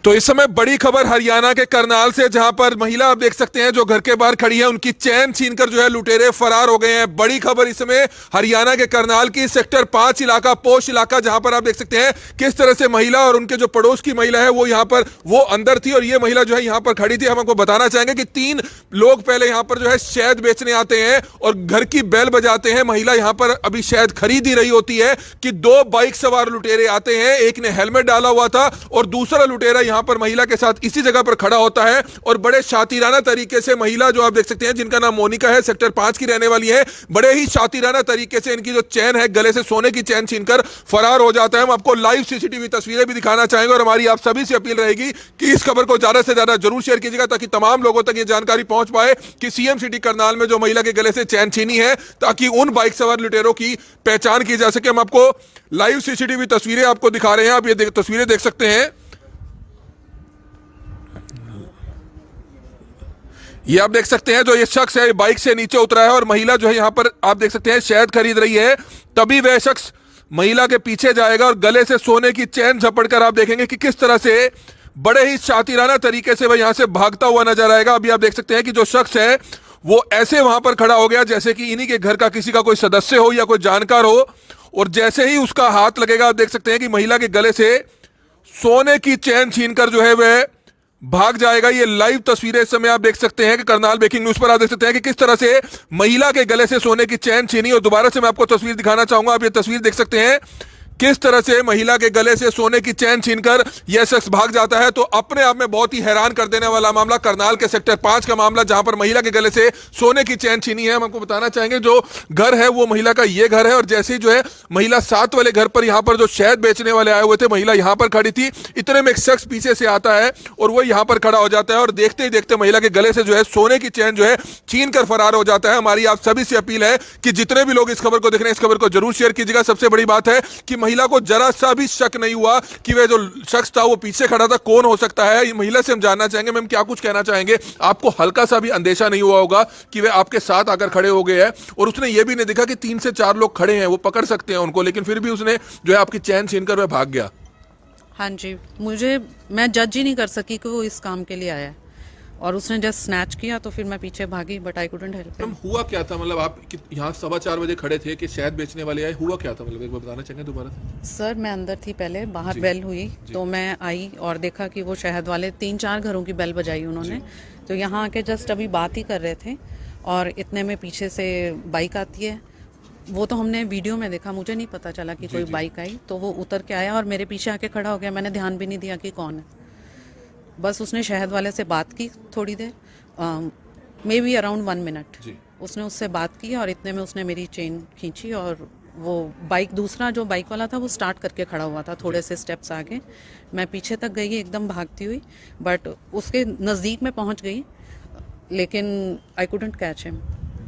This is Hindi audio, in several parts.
तो इस समय बड़ी खबर हरियाणा के करनाल से, जहां पर महिला आप देख सकते हैं जो घर के बाहर खड़ी है, उनकी चैन छीनकर जो है लुटेरे फरार हो गए हैं। बड़ी खबर इस समय हरियाणा के करनाल की सेक्टर 5 इलाका, पोश इलाका, जहां पर आप देख सकते हैं किस तरह से महिला और उनके जो पड़ोस की महिला है वो यहां पर वो अंदर थी और ये महिला जो है यहां पर खड़ी थी। हम आपको बताना चाहेंगे कि 3 लोग पहले यहां पर जो है शहद बेचने आते हैं और घर की बेल बजाते हैं। महिला यहां पर अभी शहद खरीद ही रही होती है कि 2 बाइक सवार लुटेरे आते हैं। एक ने हेलमेट डाला हुआ था और दूसरा लुटेरा यहां पर महिला के साथ इसी जगह पर खड़ा होता है और बड़े शातिराना तरीके से महिला जो आप देख सकते हैं जिनका नाम मोनिका है, सेक्टर 5 की रहने वाली है, बड़े ही शातिराना तरीके से इनकी जो चैन है, गले से सोने की चैन छीनकर फरार हो जाता है। हम आपको लाइव सीसीटीवी तस्वीरें भी दिखाना चाहेंगे और हमारी आप सभी से अपील रहेगी कि इस खबर को ज्यादा से ज्यादा जरूर शेयर कीजिएगा ताकि तमाम लोगों तक ये जानकारी पहुंच पाए कि सीएम सिटी करनाल में जो महिला के गले से चैन छीनी है, ताकि उन बाइक सवार लुटेरों की पहचान की जा सके। हम आपको लाइव सीसीटीवी तस्वीरें आपको दिखा रहे हैं, आप ये तस्वीरें देख सकते हैं। ये आप देख सकते हैं जो ये शख्स है बाइक से नीचे उतरा है और महिला जो है यहां पर आप देख सकते हैं शहद खरीद रही है। तभी वह शख्स महिला के पीछे जाएगा और गले से सोने की चैन झपटकर आप देखेंगे कि किस तरह से बड़े ही शातिराना तरीके से वह यहां से भागता हुआ नजर आएगा। अभी आप देख सकते हैं कि जो शख्स है वो ऐसे वहां पर खड़ा हो गया जैसे कि इन्हीं के घर का किसी का कोई सदस्य हो या कोई जानकार हो, और जैसे ही उसका हाथ लगेगा आप देख सकते हैं कि महिला के गले से सोने की चैन छीनकर जो है वह भाग जाएगा। ये लाइव तस्वीरें इस समय आप देख सकते हैं कि करनाल ब्रेकिंग न्यूज पर आप देख सकते हैं कि किस तरह से महिला के गले से सोने की चैन छीनी। और दोबारा से मैं आपको तस्वीर दिखाना चाहूंगा, आप ये तस्वीर देख सकते हैं किस तरह से महिला के गले से सोने की चैन छीनकर यह शख्स भाग जाता है। तो अपने आप में बहुत ही हैरान कर देने वाला मामला करनाल के सेक्टर 5 का मामला, जहां पर महिला के गले से सोने की चैन छीनी है। हम आपको बताना चाहेंगे जो घर है वो महिला का ये घर है और जैसे ही जो है महिला 7 वाले घर पर यहां पर जो शहद बेचने वाले आए हुए थे, महिला यहां पर खड़ी थी, इतने में एक शख्स पीछे से आता है और वो यहां पर खड़ा हो जाता है और देखते ही देखते महिला के गले से जो है सोने की चैन जो है छीन कर फरार हो जाता है। हमारी आप सभी से अपील है कि जितने भी लोग इस खबर को देख रहे हैं इस खबर को जरूर शेयर कीजिएगा। सबसे बड़ी बात है कि महिला को जरा भी शक नहीं हुआ कि वह जो शख्स था वो पीछे खड़ा था, कौन हो सकता है। महिला से हम जानना चाहेंगे, मैम क्या कुछ कहना चाहेंगे? आपको हल्का सा भी अंदेशा नहीं हुआ होगा कि वह आपके साथ आकर खड़े हो गए हैं और उसने ये भी नहीं देखा कि 3 से 4 लोग खड़े हैं, वो पकड़ सकते हैं उनको, लेकिन फिर भी उसने जो है आपकी चैन छीनकर वह भाग गया। हाँ जी, मैं जज ही नहीं कर सकी कि वो इस काम के लिए आया है और उसने जस्ट स्नैच किया तो फिर मैं पीछे भागी, but I couldn't help him. हुआ क्या था? मतलब आप यहाँ 4:15 बजे खड़े थे कि शहद बेचने वाले आए, हुआ क्या था? मतलब एक बार बताना चाहेंगे दोबारा से? सर मैं अंदर थी पहले, बाहर बेल हुई तो मैं आई और देखा कि वो शहद वाले 3-4 घरों की बेल बजाई उन्होंने, तो यहाँ आके जस्ट अभी बात ही कर रहे थे और इतने में पीछे से बाइक आती है। वो तो हमने वीडियो में देखा, मुझे नहीं पता चला कि कोई बाइक आई, तो वो उतर के आया और मेरे पीछे आके खड़ा हो गया। मैंने ध्यान भी नहीं दिया कि कौन है, बस उसने शहद वाले से बात की थोड़ी देर, मे बी अराउंड 1 मिनट उसने उससे बात की और इतने में उसने मेरी चेन खींची और वो बाइक, दूसरा जो बाइक वाला था वो स्टार्ट करके खड़ा हुआ था थोड़े से स्टेप्स आगे। मैं पीछे तक गई एकदम भागती हुई, बट उसके नज़दीक में पहुंच गई लेकिन आई कुडंट कैच हिम।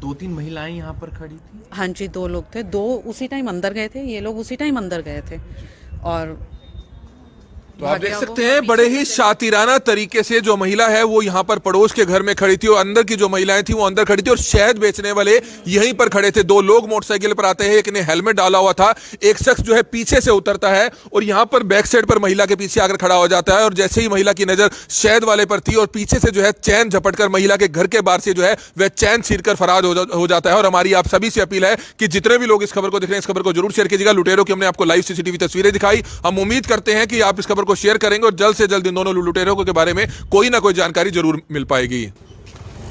2-3 महिलाएं यहाँ पर खड़ी थी? हाँ जी, 2 लोग थे, 2 उसी टाइम अंदर गए थे, ये लोग उसी टाइम अंदर गए थे और तो आप देख सकते हैं बड़े ही शातिराना तरीके से जो महिला है वो यहाँ पर पड़ोस के घर में खड़ी थी और अंदर की जो महिलाएं थी वो अंदर खड़ी थी और शहद बेचने वाले यहीं पर खड़े थे। 2 लोग मोटरसाइकिल पर आते हैं, एक ने हेलमेट डाला हुआ था, एक शख्स जो है पीछे से उतरता है और यहाँ पर बैक साइड पर महिला के पीछे आकर खड़ा हो जाता है और जैसे ही महिला की नजर शहद वाले पर थी और पीछे से जो है चैन झपटकर महिला के घर के बाहर से जो है वह चैन छीनकर फरार हो जाता है। और हमारी आप सभी से अपील है कि जितने भी लोग इस खबर को देख रहे हैं इस खबर को जरूर शेयर कीजिएगा। लुटेरों की हमने आपको लाइव सीसीटीवी तस्वीरें दिखाई, हम उम्मीद करते हैं कि आप इस खबर को शेयर करेंगे और जल्द से जल्द इन दोनों लुटेरों के बारे में कोई ना कोई जानकारी जरूर मिल पाएगी।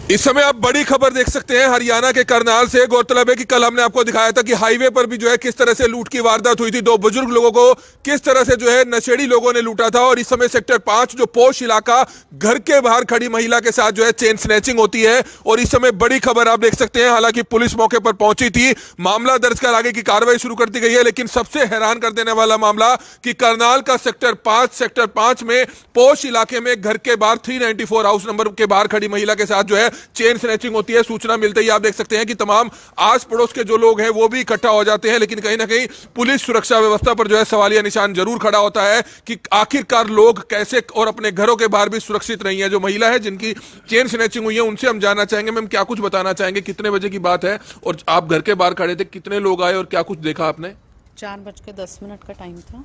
इस समय आप बड़ी खबर देख सकते हैं हरियाणा के करनाल से। गौरतलब है कि कल हमने आपको दिखाया था कि हाईवे पर भी जो है किस तरह से लूट की वारदात हुई थी। 2 बुजुर्ग लोगों को किस तरह से जो है नशेड़ी लोगों ने लूटा था और इस समय सेक्टर 5 जो पोश इलाका, घर के बाहर खड़ी महिला के साथ जो है चेन स्नैचिंग होती है। और इस समय बड़ी खबर आप देख सकते हैं, हालांकि पुलिस मौके पर पहुंची थी, मामला दर्ज कर आगे की कार्रवाई शुरू कर दी गई है, लेकिन सबसे हैरान कर देने वाला मामला कि करनाल का सेक्टर 5 में पोश इलाके में घर के बाहर 394 हाउस नंबर के बाहर खड़ी महिला के साथ जो है चेन स्नैचिंग होती है। सूचना मिलते ही आप देख सकते हैं कि तमाम आस पड़ोस के जो लोग हैं वो भी इकट्ठा हो जाते हैं, लेकिन कहीं ना कहीं पुलिस सुरक्षा व्यवस्था पर जो है सवालिया निशान जरूर खड़ा होता है कि आखिरकार लोग कैसे और अपने घरों के बाहर भी सुरक्षित नहीं है। जो महिला है जिनकी चेन स्नैचिंग हुई है उनसे हम जानना चाहेंगे, मैम क्या कुछ बताना चाहेंगे, कितने बजे की बात है और आप घर के बाहर खड़े थे, कितने लोग आए और क्या कुछ देखा आपने? 4:10 का टाइम था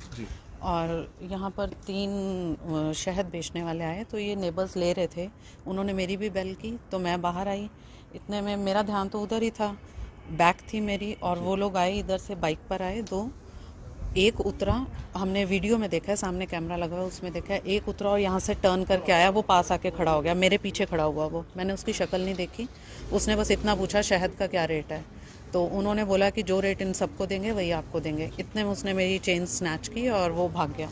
और यहाँ पर 3 शहद बेचने वाले आए, तो ये नेबर्स ले रहे थे, उन्होंने मेरी भी बेल की, तो मैं बाहर आई। इतने में मेरा ध्यान तो उधर ही था, बैग थी मेरी, और वो लोग आए इधर से, बाइक पर आए 2। एक उतरा, हमने वीडियो में देखा है, सामने कैमरा लगा हुआ है उसमें देखा है, एक उतरा और यहाँ से टर्न करके आया, वो पास आके खड़ा हो गया, मेरे पीछे खड़ा हुआ वो, मैंने उसकी शक्ल नहीं देखी। उसने बस इतना पूछा शहद का क्या रेट है, तो उन्होंने बोला कि जो रेट इन सबको देंगे वही आपको देंगे। इतने में उसने मेरी चेन स्नैच की और वो भाग गया।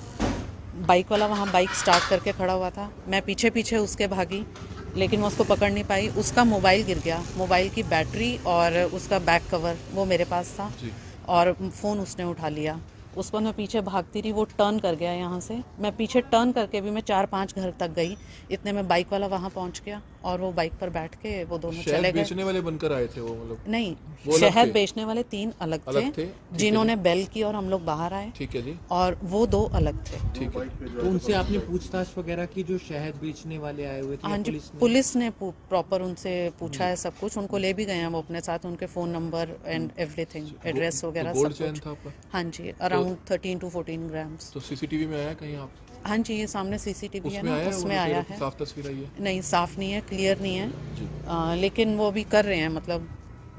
बाइक वाला वहाँ बाइक स्टार्ट करके खड़ा हुआ था, मैं पीछे पीछे उसके भागी, लेकिन मैं उसको पकड़ नहीं पाई। उसका मोबाइल गिर गया, मोबाइल की बैटरी और उसका बैक कवर वो मेरे पास था, और फ़ोन उसने उठा लिया। उसको मैं पीछे भागती रही, वो टर्न कर गया यहाँ से, मैं पीछे टर्न करके भी मैं 4-5 घर तक गई। इतने में बाइक वाला वहाँ पहुँच गया और वो बाइक पर बैठ के वो दोनों चले गए। बेचने वाले बनकर आए थे वो, मतलब नहीं, शहद बेचने वाले 3 अलग थे जिन्होंने बेल की और हम लोग बाहर आए। ठीक है जी। और वो 2 अलग थे। ठीक है, तो उनसे आपने पूछताछ वगैरह की जो शहद बेचने वाले आए हुए थे? हाँ जी, पुलिस ने प्रॉपर उनसे पूछा है सब कुछ, उनको ले भी गए हैं वो अपने साथ, उनके phone number and everything, address वगैरह सब कुछ। हाँ जी, अराउंड 13 to 14 ग्राम्स। तो सीसीटीवी में आया कहीं आप? हाँ जी, ये सामने सीसीटीवी है ना, उसमें आया है। साफ तस्वीर आई है? नहीं, साफ नहीं है, क्लियर नहीं है, लेकिन वो भी कर रहे हैं, मतलब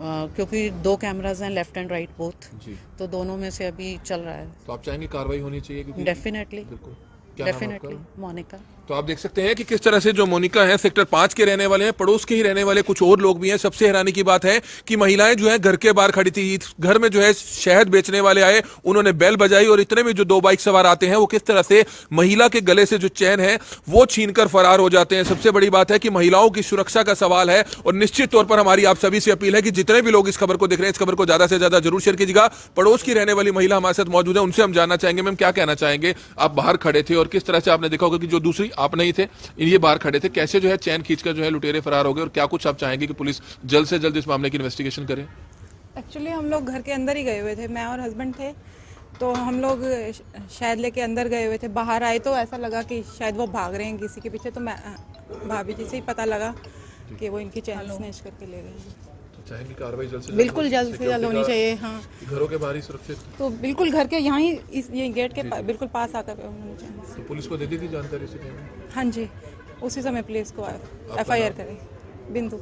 क्योंकि 2 कैमराज हैं, लेफ्ट एंड राइट बोथ, तो दोनों में से अभी चल रहा है। तो आप चाहेंगे कार्रवाई होनी चाहिए? क्योंकि डेफिनेटली, बिल्कुल। क्या नाम है आपका? डेफिनेटली, मोनिका। तो आप देख सकते हैं कि किस तरह से जो मोनिका है सेक्टर 5 के रहने वाले हैं, पड़ोस के ही रहने वाले कुछ और लोग भी हैं। सबसे हैरानी की बात है कि महिलाएं जो है घर के बाहर खड़ी थी, घर में जो है शहद बेचने वाले आए, उन्होंने बेल बजाई, और इतने में जो 2 बाइक सवार आते हैं वो किस तरह से महिला के गले से जो चैन है वो छीनकर फरार हो जाते हैं। सबसे बड़ी बात है कि महिलाओं की सुरक्षा का सवाल है, और निश्चित तौर पर हमारी आप सभी से अपील है कि जितने भी लोग इस खबर को देख रहे हैं, इस खबर को ज्यादा से ज्यादा जरूर शेयर कीजिएगा। पड़ोस की रहने वाली महिला हमारे साथ मौजूद है, उनसे हम जानना चाहेंगे, मैम क्या कहना चाहेंगे? आप बाहर खड़े थे और किस तरह से आपने देखा होगा कि जो दूसरी आप नहीं थे, ये बाहर खड़े थे, कैसे जो है चैन खींचकर जो है लुटेरे फरार हो गए, और क्या कुछ आप चाहेंगे कि पुलिस जल्द से जल्द इस मामले की इन्वेस्टिगेशन करे? एक्चुअली हम लोग घर के अंदर ही गए हुए थे, मैं और हस्बैंड थे, तो हम लोग शायद लेके अंदर गए हुए थे। बाहर आए तो ऐसा लगा कि शायद वो भाग रहे हैं किसी के पीछे, तो मैं भाभी जी से ही पता लगा कि वो इनकी चैन स्नैच करके ले गए हैं। तो चाहेंगे कार्रवाई जल्द से बिल्कुल जल्द से जल्द होनी चाहिए। हाँ, घरों के बाहर ही सुरक्षित, तो बिल्कुल घर के यहाँ ही ये गेट के बिल्कुल पास आकर होनी चाहिए। तो पुलिस को दे दी थी जानकारी से? हाँ जी, उसी समय पुलिस को FIR करे। बिंदु।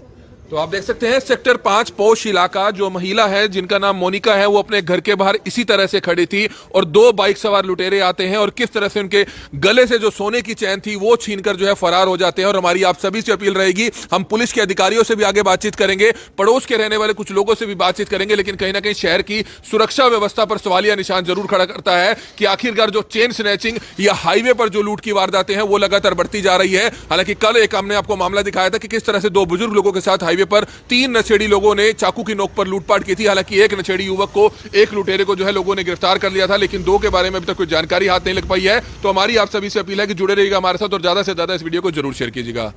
तो आप देख सकते हैं सेक्टर 5 पोश इलाका, जो महिला है जिनका नाम मोनिका है, वो अपने घर के बाहर इसी तरह से खड़ी थी, और 2 बाइक सवार लुटेरे आते हैं और किस तरह से उनके गले से जो सोने की चैन थी वो छीनकर जो है फरार हो जाते हैं। और हमारी आप सभी से अपील रहेगी, हम पुलिस के अधिकारियों से भी आगे बातचीत करेंगे, पड़ोस के रहने वाले कुछ लोगों से भी बातचीत करेंगे, लेकिन कहीं ना कहीं शहर की सुरक्षा व्यवस्था पर सवालिया निशान जरूर खड़ा करता है कि आखिरकार जो चेन स्नैचिंग या हाईवे पर जो लूट की वारदातें हैं वो लगातार बढ़ती जा रही है। हालांकि कल एक हमने आपको मामला दिखाया था कि किस तरह से 2 बुजुर्ग लोगों के साथ हाईवे पर 3 नशेड़ी लोगों ने चाकू की नोक पर लूटपाट की थी। हालांकि एक नशेड़ी युवक को, एक लुटेरे को जो है लोगों ने गिरफ्तार कर लिया था, लेकिन 2 के बारे में अभी तक कोई जानकारी हाथ नहीं लग पाई है। तो हमारी आप सभी से अपील है कि जुड़े रहिएगा हमारे साथ और ज्यादा से ज्यादा इस वीडियो को जरूर शेयर कीजिएगा।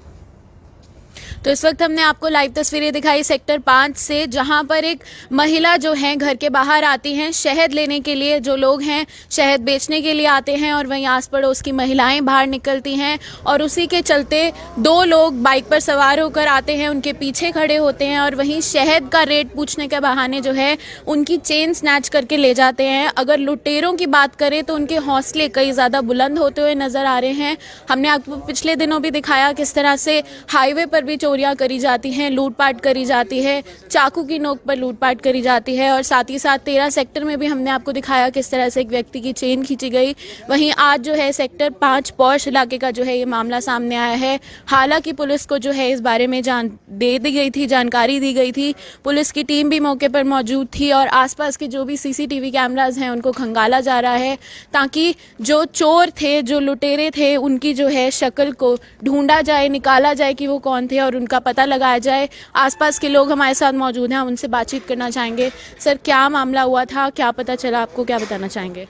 तो इस वक्त हमने आपको लाइव तस्वीरें दिखाई सेक्टर 5 से, जहां पर एक महिला जो है घर के बाहर आती हैं शहद लेने के लिए। जो लोग हैं शहद बेचने के लिए आते हैं और वहीं आस पड़ोस की महिलाएं बाहर निकलती हैं, और उसी के चलते 2 लोग बाइक पर सवार होकर आते हैं, उनके पीछे खड़े होते हैं और वहीं शहद का रेट पूछने के बहाने जो है उनकी चेन स्नैच करके ले जाते हैं। अगर लुटेरों की बात करें तो उनके हौसले कई ज़्यादा बुलंद होते हुए नजर आ रहे हैं। हमने आपको पिछले दिनों भी दिखाया किस तरह से हाईवे पर भी चोरियां करी जाती हैं, लूटपाट करी जाती है, चाकू की नोक पर लूटपाट करी जाती है, और साथ ही साथ 13 सेक्टर में भी हमने आपको दिखाया किस तरह से एक व्यक्ति की चेन खींची गई। वहीं आज जो है सेक्टर 5 पॉश इलाके का जो है ये मामला सामने आया है। हालांकि पुलिस को जो है इस बारे में दे दी गई थी, जानकारी दी गई थी, पुलिस की टीम भी मौके पर मौजूद थी, और आसपास के जो भी CCTV कैमराज हैं उनको खंगाला जा रहा है, ताकि जो चोर थे, जो लुटेरे थे, उनकी जो है शक्ल को ढूंढा जाए, निकाला जाए कि वो कौन थे और उनका पता लगाया जाए। आसपास के लोग हमारे साथ मौजूद हैं, हम उनसे बातचीत करना चाहेंगे। सर, क्या मामला हुआ था, क्या पता चला आपको, क्या बताना चाहेंगे?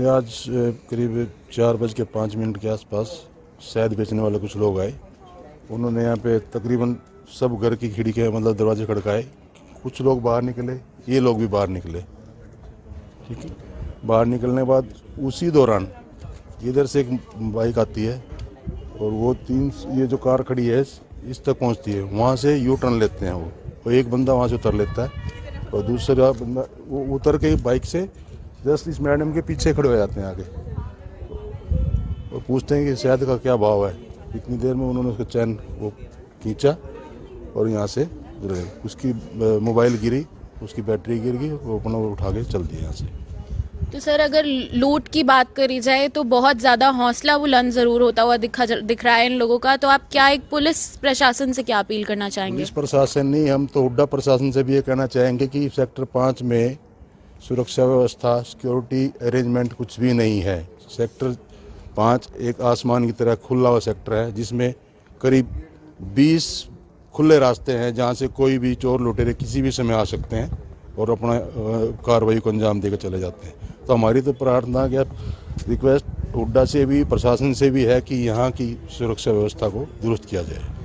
आज करीब 4:05 के आसपास शहद बेचने वाले कुछ लोग आए। उन्होंने यहाँ पे तकरीबन सब घर की खिड़कियाँ, मतलब दरवाजे खड़काए। कुछ लोग बाहर निकले, ये लोग भी बाहर निकले। ठीक है, बाहर निकलने के बाद उसी दौरान इधर से एक बाइक आती है, और वो 3 ये जो कार खड़ी है इस तक पहुंचती है। वहाँ से यू टर्न लेते हैं वो, और एक बंदा वहाँ से उतर लेता है, और दूसरा बंदा वो उतर के बाइक से जस्ट इस मैडम के पीछे खड़े हो जाते हैं आगे। और पूछते हैं कि शहद का क्या भाव है। इतनी देर में उन्होंने उसका चैन वो खींचा और यहाँ से गिर गए। उसकी मोबाइल गिरी, उसकी बैटरी गिर गई, वो अपना उठा के चल दिया यहाँ से। तो सर अगर लूट की बात करी जाए तो बहुत ज़्यादा हौसला बुलंद ज़रूर होता हुआ दिख रहा है इन लोगों का, तो आप क्या एक पुलिस प्रशासन से क्या अपील करना चाहेंगे? पुलिस प्रशासन नहीं, हम तो हुड्डा प्रशासन से भी ये कहना चाहेंगे कि सेक्टर 5 में सुरक्षा व्यवस्था, सिक्योरिटी अरेंजमेंट कुछ भी नहीं है। सेक्टर 5 एक आसमान की तरह खुला हुआ सेक्टर है जिसमें करीब 20 खुले रास्ते हैं जहाँ से कोई भी चोर लुटेरे किसी भी समय आ सकते हैं और अपना कार्रवाई को अंजाम देकर चले जाते हैं। तो हमारी तो प्रार्थना क्या रिक्वेस्ट हुड्डा से भी, प्रशासन से भी है कि यहाँ की सुरक्षा व्यवस्था को दुरुस्त किया जाए।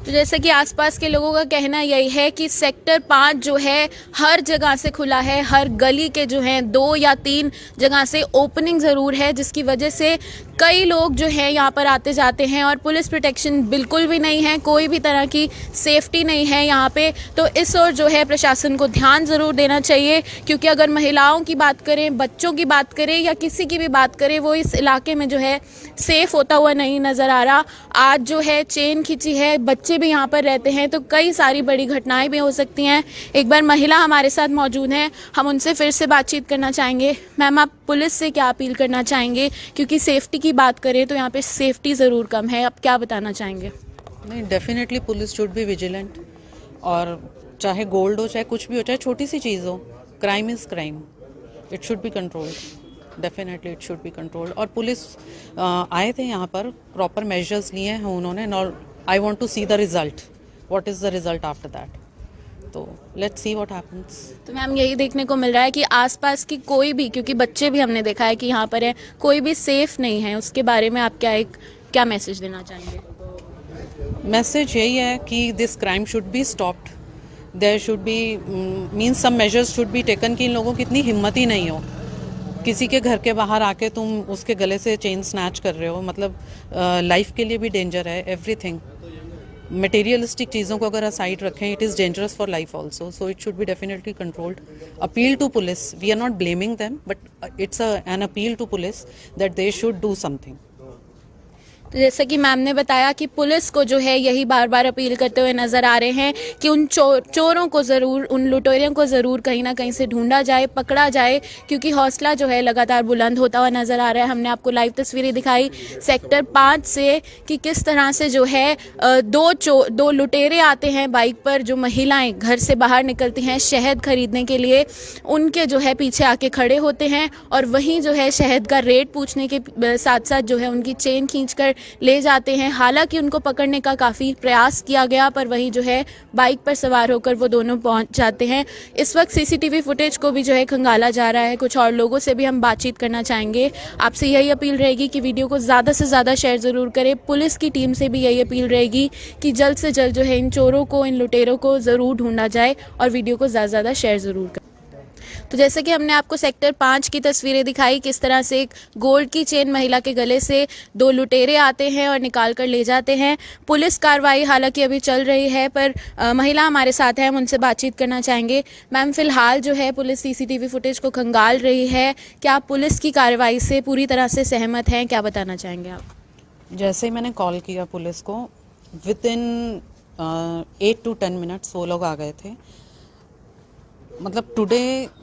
तो जैसे कि आसपास के लोगों का कहना यही है कि सेक्टर 5 जो है हर जगह से खुला है, हर गली के जो हैं 2 या 3 जगह से ओपनिंग ज़रूर है, जिसकी वजह से कई लोग जो हैं यहाँ पर आते जाते हैं और पुलिस प्रोटेक्शन बिल्कुल भी नहीं है, कोई भी तरह की सेफ्टी नहीं है यहाँ पे। तो इस ओर जो है प्रशासन को ध्यान ज़रूर देना चाहिए, क्योंकि अगर महिलाओं की बात करें, बच्चों की बात करें या किसी की भी बात करें, वो इस इलाके में जो है सेफ़ होता हुआ नहीं नज़र आ रहा। आज जो है चेन खिंची है, बच्चे भी यहाँ पर रहते हैं, तो कई सारी बड़ी घटनाएं भी हो सकती हैं। एक बार महिला हमारे साथ मौजूद हैं, हम उनसे फिर से बातचीत करना चाहेंगे। मैम, आप पुलिस से क्या अपील करना चाहेंगे, क्योंकि सेफ्टी की बात करें तो यहाँ पे सेफ्टी ज़रूर कम है, आप क्या बताना चाहेंगे? नहीं, definitely police should be vigilant, और चाहे गोल्ड हो, चाहे कुछ भी हो, चाहे छोटी सी चीज़ हो, crime is crime, it should be controlled, definitely it should be controlled. और पुलिस आए थे यहाँ पर, प्रॉपर मेजर्स लिए हैं उन्होंने, और I want to see the result. What is the result after that? तो let's see what happens. तो मैम यही देखने को मिल रहा है कि आसपास की कोई भी, क्योंकि बच्चे भी हमने देखा है कि यहाँ पर है, कोई भी सेफ नहीं है, उसके बारे में आप क्या मैसेज देना चाहेंगे? मैसेज यही है कि this crime should be stopped, there should be means some measures should be taken, कि इन लोगों की इतनी हिम्मत ही नहीं हो, किसी के घर के बाहर आके तुम उसके गले से चेन स्नैच कर रहे हो, मतलब लाइफ के लिए भी डेंजर है, एवरीथिंग। मटेरियलिस्टिक चीज़ों को अगर असाइड रखें, it is dangerous for life also, so it should be definitely controlled. Appeal to police, we are not blaming them, but it's an appeal to police that they should do something. तो जैसा कि मैम ने बताया कि पुलिस को जो है यही बार बार अपील करते हुए नज़र आ रहे हैं कि उन चोरों को ज़रूर, उन लुटेरों को ज़रूर कहीं ना कहीं से ढूंढा जाए, पकड़ा जाए, क्योंकि हौसला जो है लगातार बुलंद होता हुआ नज़र आ रहा है। हमने आपको लाइव तस्वीरें दिखाई सेक्टर 5 से कि किस तरह से जो है दो लुटेरे आते हैं बाइक पर, जो महिलाएं घर से बाहर निकलती हैं शहद खरीदने के लिए, उनके जो है पीछे आके खड़े होते हैं और वहीं जो है शहद का रेट पूछने के साथ साथ जो है उनकी चेन खींचकर ले जाते हैं। हालांकि उनको पकड़ने का काफ़ी प्रयास किया गया, पर वहीं जो है बाइक पर सवार होकर वो दोनों पहुंच जाते हैं। इस वक्त सीसीटीवी फुटेज को भी जो है खंगाला जा रहा है। कुछ और लोगों से भी हम बातचीत करना चाहेंगे। आपसे यही अपील रहेगी कि वीडियो को ज़्यादा से ज़्यादा शेयर ज़रूर करें। पुलिस की टीम से भी यही अपील रहेगी कि जल्द से जल्द जो है इन चोरों को, इन लुटेरों को ज़रूर ढूंढा जाए और वीडियो को ज़्यादा से ज़्यादा शेयर ज़रूर करें। तो जैसे कि हमने आपको सेक्टर 5 की तस्वीरें दिखाई, किस तरह से एक गोल्ड की चेन महिला के गले से 2 लुटेरे आते हैं और निकाल कर ले जाते हैं। पुलिस कार्रवाई हालांकि अभी चल रही है, पर महिला हमारे साथ है, हम उनसे बातचीत करना चाहेंगे। मैम, फिलहाल जो है पुलिस सीसीटीवी फुटेज को खंगाल रही है, क्या आप पुलिस की कार्रवाई से पूरी तरह से सहमत हैं, क्या बताना चाहेंगे आप? जैसे ही मैंने कॉल किया पुलिस को, विद इन 8 to 10 मिनट्स वो लोग आ गए थे। मतलब today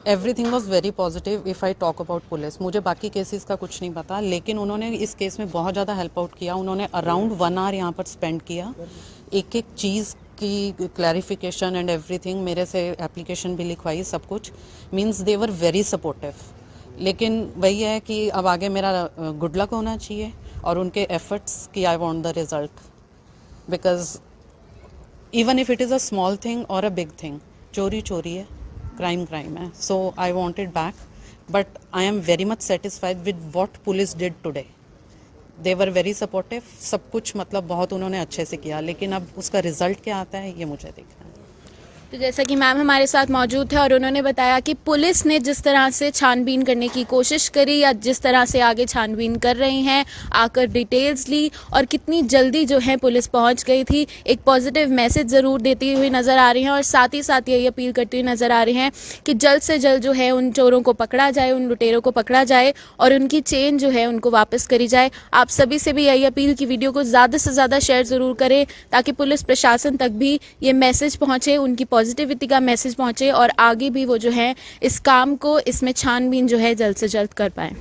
everything was very positive if I talk about police. मुझे बाकी केसेस का कुछ नहीं पता, लेकिन उन्होंने इस केस में बहुत ज़्यादा हेल्प आउट किया। उन्होंने अराउंड 1 आवर यहाँ पर स्पेंड किया, एक एक चीज़ की क्लैरिफिकेशन एंड एवरीथिंग, मेरे से एप्लीकेशन भी लिखवाई, सब कुछ। Means they were very supportive. लेकिन वही है कि अब आगे मेरा गुड लक होना चाहिए और उनके एफर्ट्स की I want the result, because even if it is a small thing और अ बिग थिंग, चोरी चोरी है, क्राइम क्राइम है। So I want it back, but I am very much satisfied with what police did today. They were very supportive, सब कुछ मतलब बहुत उन्होंने अच्छे से किया, लेकिन अब उसका रिजल्ट क्या आता है ये मुझे देखना है। तो जैसा कि मैम हमारे साथ मौजूद थे और उन्होंने बताया कि पुलिस ने जिस तरह से छानबीन करने की कोशिश करी या जिस तरह से आगे छानबीन कर रही हैं, आकर डिटेल्स ली और कितनी जल्दी जो है पुलिस पहुंच गई थी, एक पॉजिटिव मैसेज ज़रूर देती हुई नज़र आ रही हैं और साथ ही यही अपील करती हुई नज़र आ रही हैं कि जल्द से जल्द जो है उन चोरों को पकड़ा जाए, उन लुटेरों को पकड़ा जाए और उनकी चेन जो है उनको वापस करी जाए। आप सभी से भी यही अपील की वीडियो को ज़्यादा से ज़्यादा शेयर ज़रूर करें ताकि पुलिस प्रशासन तक भी ये मैसेज पहुँचे, उनकी पॉजिटिविटी का मैसेज पहुंचे और आगे भी वो जो है इस काम को, इसमें छानबीन जो है जल्द से जल्द कर पाए।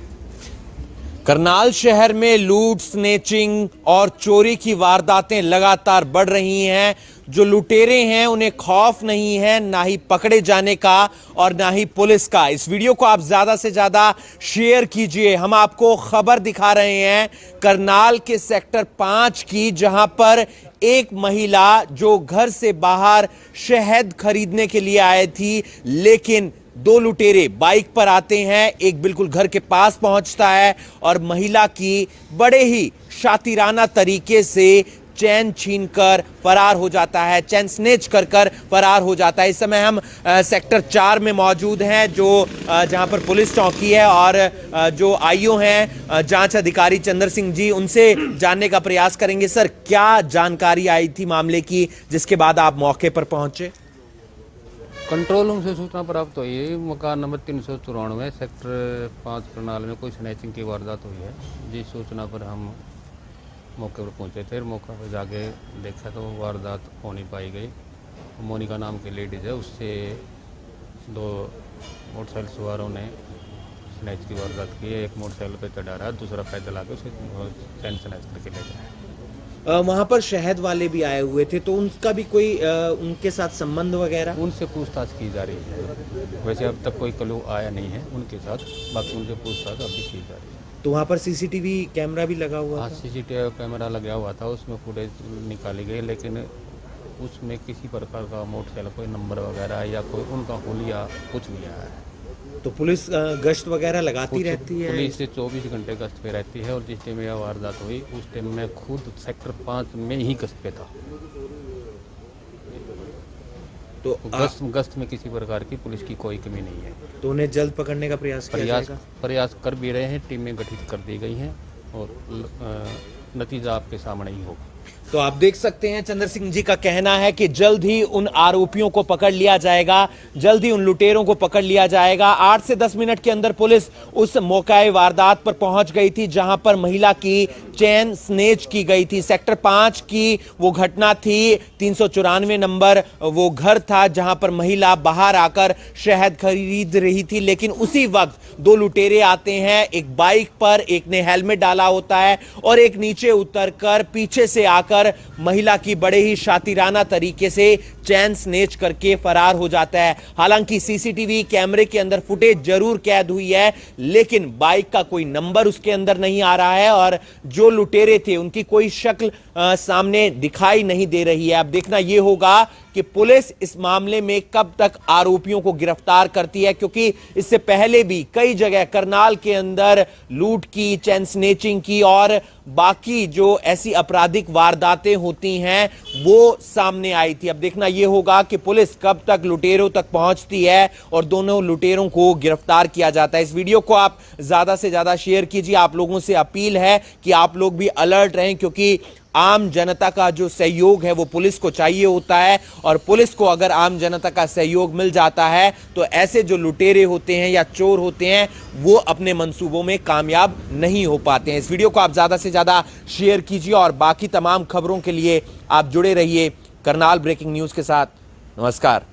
करनाल शहर में लूट, स्नेचिंग और चोरी की वारदातें लगातार बढ़ रही हैं। जो लुटेरे हैं उन्हें खौफ नहीं है, ना ही पकड़े जाने का और ना ही पुलिस का। इस वीडियो को आप ज्यादा से ज्यादा शेयर कीजिए। हम आपको खबर दिखा रहे हैं करनाल के सेक्टर 5 की, जहां पर एक महिला जो घर से बाहर शहद खरीदने के लिए आई थी, लेकिन दो लुटेरे बाइक पर आते हैं, एक बिल्कुल घर के पास पहुंचता है और महिला की बड़े ही शातिराना तरीके से चैन छीनकर फरार हो जाता है, चैन स्नेच कर फरार हो जाता है। इस समय हम सेक्टर 4 में मौजूद हैं, जो जहां पर पुलिस चौकी है और जो आईओ हैं जांच अधिकारी चंद्र सिंह जी, उनसे जानने का प्रयास करेंगे। सर, क्या जानकारी आई थी मामले की जिसके बाद आप मौके पर पहुंचे? कंट्रोल रूम से सूचना प्राप्त हुई है, मकान नंबर 394 सेक्टर 5 करनाल में कोई स्नैचिंग की वारदात हुई है। जिस सूचना पर हम मौके पर पहुंचे थे, मौके पर जाके देखा तो वारदात हो नहीं पाई गई। मोनिका नाम की लेडीज़ है, उससे 2 मोटरसाइकिल सवारों ने स्नैच की वारदात की है। एक मोटरसाइकिल पे चढ़ा रहा है, दूसरा पैदल आके उसे चैन स्नैच करके ले गया। वहां पर शहद वाले भी आए हुए थे, तो उनका भी कोई उनके साथ संबंध वगैरह? उनसे पूछताछ की जा रही है। वैसे अब तक कोई क्लू आया नहीं है उनके साथ, बाकी उनसे पूछताछ अभी की जा रही है। तो वहाँ पर सीसीटीवी कैमरा भी लगा हुआ हाँ, था? सीसीटीवी कैमरा लगा हुआ था, उसमें फुटेज निकाली गई, लेकिन उसमें किसी प्रकार का मोटरसाइकिल कोई नंबर वगैरह या कोई उनका हुलिया कुछ नहीं आया है। तो पुलिस गश्त वगैरह लगाती रहती है? पुलिस से 24 घंटे गश्त पे रहती है और जिस टाइम यह वारदात हुई उस टाइम मैं खुद सेक्टर 5 में ही गश्त पे था। तो गश्त में किसी प्रकार की पुलिस की कोई कमी नहीं है। तो उन्हें जल्द पकड़ने का प्रयास प्रयास कर भी रहे हैं, टीमें गठित कर दी गई हैं और नतीजा आपके सामने ही होगा। तो आप देख सकते हैं चंद्र सिंह जी का कहना है कि जल्द ही उन आरोपियों को पकड़ लिया जाएगा, जल्द ही उन लुटेरों को पकड़ लिया जाएगा। 8 से 10 मिनट के अंदर पुलिस उस मौके वारदात पर पहुंच गई थी जहां पर महिला की चैन स्नेच की गई थी। सेक्टर 5 की वो घटना थी, 394 नंबर वो घर था जहां पर महिला बाहर आकर शहद खरीद रही थी, लेकिन उसी वक्त 2 लुटेरे आते हैं, एक बाइक पर, एक ने हेलमेट डाला होता है और एक नीचे उतरकर पीछे से आकर महिला की बड़े ही शातिराना तरीके से चैन स्नेच करके फरार हो जाता है। हालांकि सीसीटीवी कैमरे के अंदर फुटेज जरूर कैद हुई है, लेकिन बाइक का कोई नंबर उसके अंदर नहीं आ रहा है और जो लुटेरे थे उनकी कोई शक्ल सामने दिखाई नहीं दे रही है। अब देखना यह होगा कि पुलिस इस मामले में कब तक आरोपियों को गिरफ्तार करती है, क्योंकि इससे पहले भी कई जगह करनाल के अंदर लूट की, चैन स्नेचिंग की और बाकी जो ऐसी आपराधिक वारदातें होती हैं वो सामने आई थी। अब देखना यह होगा कि पुलिस कब तक लुटेरों तक पहुंचती है और दोनों लुटेरों को गिरफ्तार किया जाता है। इस वीडियो को आप ज्यादा से ज्यादा शेयर कीजिए। आप लोगों से अपील है कि आप लोग भी अलर्ट रहें, क्योंकि आम जनता का जो सहयोग है वो पुलिस को चाहिए होता है और पुलिस को अगर आम जनता का सहयोग मिल जाता है तो ऐसे जो लुटेरे होते हैं या चोर होते हैं वो अपने मंसूबों में कामयाब नहीं हो पाते हैं। इस वीडियो को आप ज्यादा से ज्यादा शेयर कीजिए और बाकी तमाम खबरों के लिए आप जुड़े रहिए करनाल ब्रेकिंग न्यूज के साथ। नमस्कार।